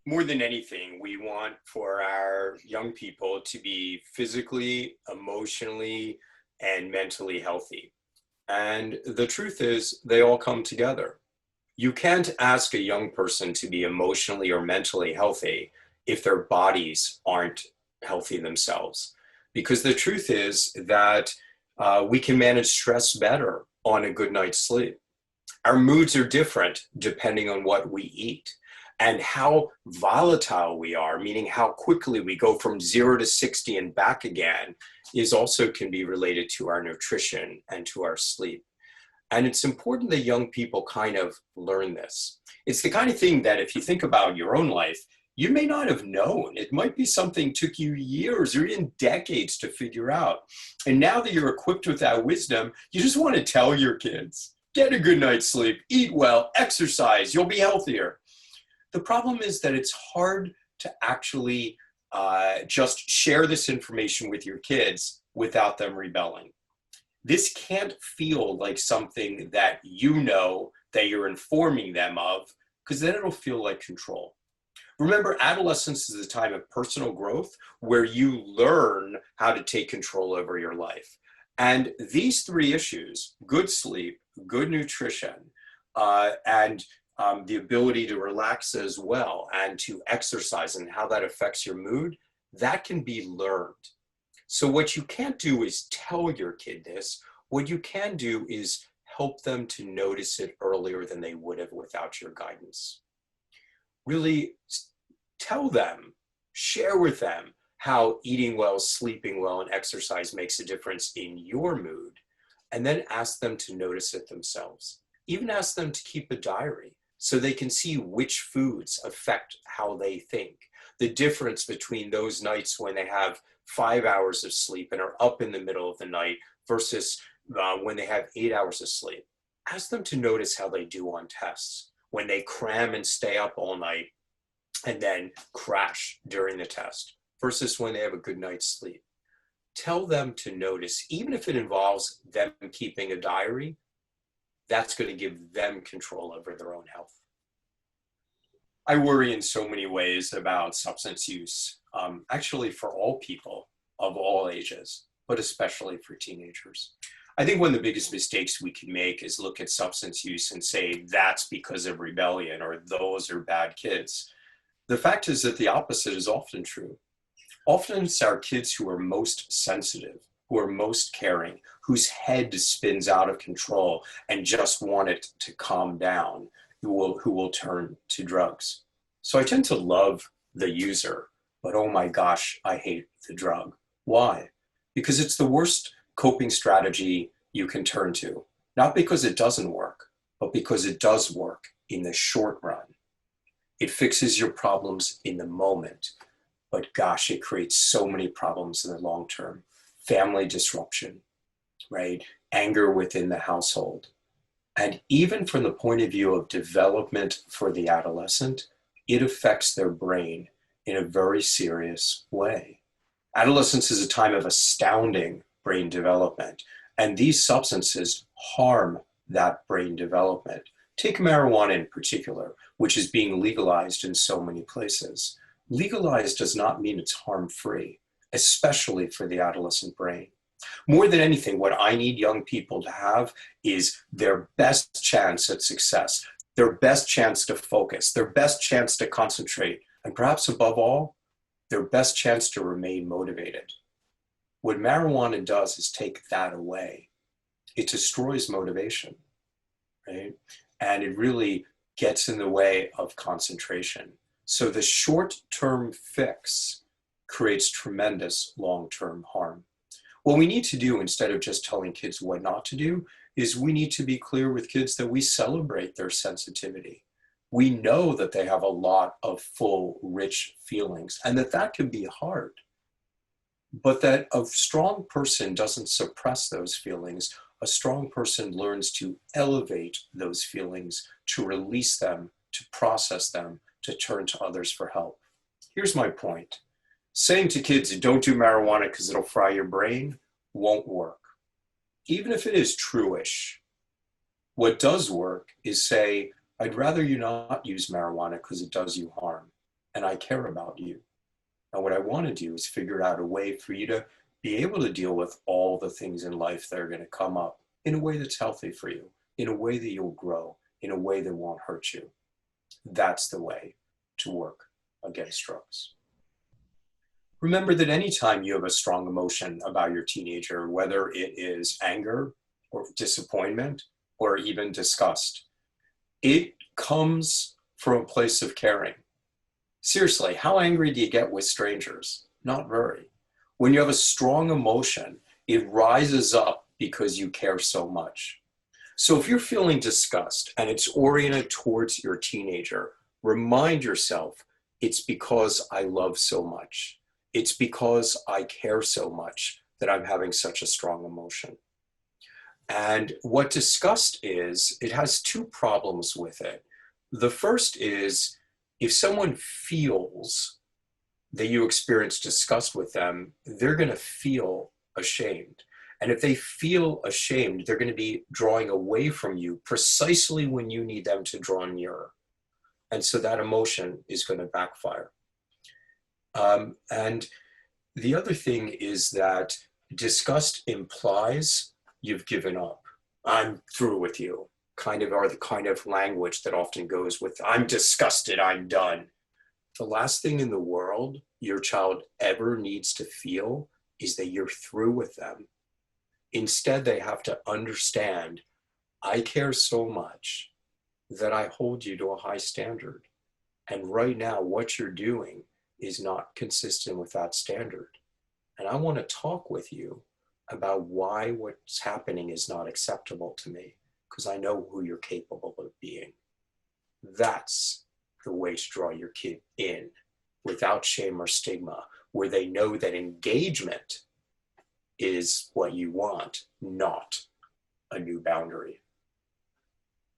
More than anything, we want for our young people to be physically, emotionally, and mentally healthy. And the truth is, they all come together. You can't ask a young person to be emotionally or mentally healthy if their bodies aren't healthy themselves. Because the truth is that we can manage stress better on a good night's sleep. Our moods are different depending on what we eat and how volatile we are, meaning how quickly we go from 0 to 60 and back again, is also can be related to our nutrition and to our sleep. And it's important that young people kind of learn this. It's the kind of thing that if you think about your own life, you may not have known. It might be something took you years or even decades to figure out. And now that you're equipped with that wisdom, you just want to tell your kids, get a good night's sleep, eat well, exercise, you'll be healthier. The problem is that it's hard to actually just share this information with your kids without them rebelling. This can't feel like something that you know that you're informing them of, because then it'll feel like control. Remember, adolescence is a time of personal growth where you learn how to take control over your life. And these three issues, good sleep, good nutrition, and the ability to relax as well and to exercise and how that affects your mood, that can be learned. So what you can't do is tell your kid this. What you can do is help them to notice it earlier than they would have without your guidance. Really tell them, share with them how eating well, sleeping well, and exercise makes a difference in your mood, and then ask them to notice it themselves. Even ask them to keep a diary so they can see which foods affect how they think. The difference between those nights when they have 5 hours of sleep and are up in the middle of the night versus when they have 8 hours of sleep. Ask them to notice how they do on tests, when they cram and stay up all night and then crash during the test versus when they have a good night's sleep. Tell them to notice, even if it involves them keeping a diary, that's going to give them control over their own health. I worry in so many ways about substance use, actually for all people of all ages, but especially for teenagers. I think one of the biggest mistakes we can make is look at substance use and say that's because of rebellion or those are bad kids. The fact is that the opposite is often true. Often it's our kids who are most sensitive, who are most caring, whose head spins out of control and just want it to calm down, who will turn to drugs. So I tend to love the user, but oh my gosh, I hate the drug. Why? Because it's the worst coping strategy you can turn to. Not because it doesn't work, but because it does work in the short run. It fixes your problems in the moment, but gosh, it creates so many problems in the long term. Family disruption, right? Anger within the household. And even from the point of view of development for the adolescent, it affects their brain in a very serious way. Adolescence is a time of astounding brain development, and these substances harm that brain development. Take marijuana in particular, which is being legalized in so many places. Legalized does not mean it's harm-free, especially for the adolescent brain. More than anything, what I need young people to have is their best chance at success, their best chance to focus, their best chance to concentrate, and perhaps above all, their best chance to remain motivated. What marijuana does is take that away. It destroys motivation, right? And it really gets in the way of concentration. So the short-term fix creates tremendous long-term harm. What we need to do, instead of just telling kids what not to do, is we need to be clear with kids that we celebrate their sensitivity. We know that they have a lot of full, rich feelings, and that can be hard. But that a strong person doesn't suppress those feelings. A strong person learns to elevate those feelings, to release them, to process them, to turn to others for help. Here's my point. Saying to kids, don't do marijuana because it'll fry your brain, won't work. Even if it is true-ish, what does work is say, I'd rather you not use marijuana because it does you harm. and I care about you. And what I want to do is figure out a way for you to be able to deal with all the things in life that are going to come up in a way that's healthy for you, in a way that you'll grow, in a way that won't hurt you. That's the way to work against drugs. Remember that anytime you have a strong emotion about your teenager, whether it is anger or disappointment or even disgust, it comes from a place of caring. Seriously, how angry do you get with strangers? Not very. When you have a strong emotion, it rises up because you care so much. So if you're feeling disgust and it's oriented towards your teenager, remind yourself, it's because I love so much. It's because I care so much that I'm having such a strong emotion. And what disgust is, it has two problems with it. The first is, if someone feels that you experience disgust with them, they're going to feel ashamed. And if they feel ashamed, they're going to be drawing away from you precisely when you need them to draw nearer. And so that emotion is going to backfire. And the other thing is that disgust implies you've given up. I'm through with you, kind of, are the kind of language that often goes with, I'm disgusted, I'm done. The last thing in the world your child ever needs to feel is that you're through with them. Instead, they have to understand, I care so much that I hold you to a high standard. And right now, what you're doing is not consistent with that standard. And I want to talk with you about why what's happening is not acceptable to me, because I know who you're capable of being. That's the way to draw your kid in without shame or stigma, where they know that engagement is what you want, not a new boundary.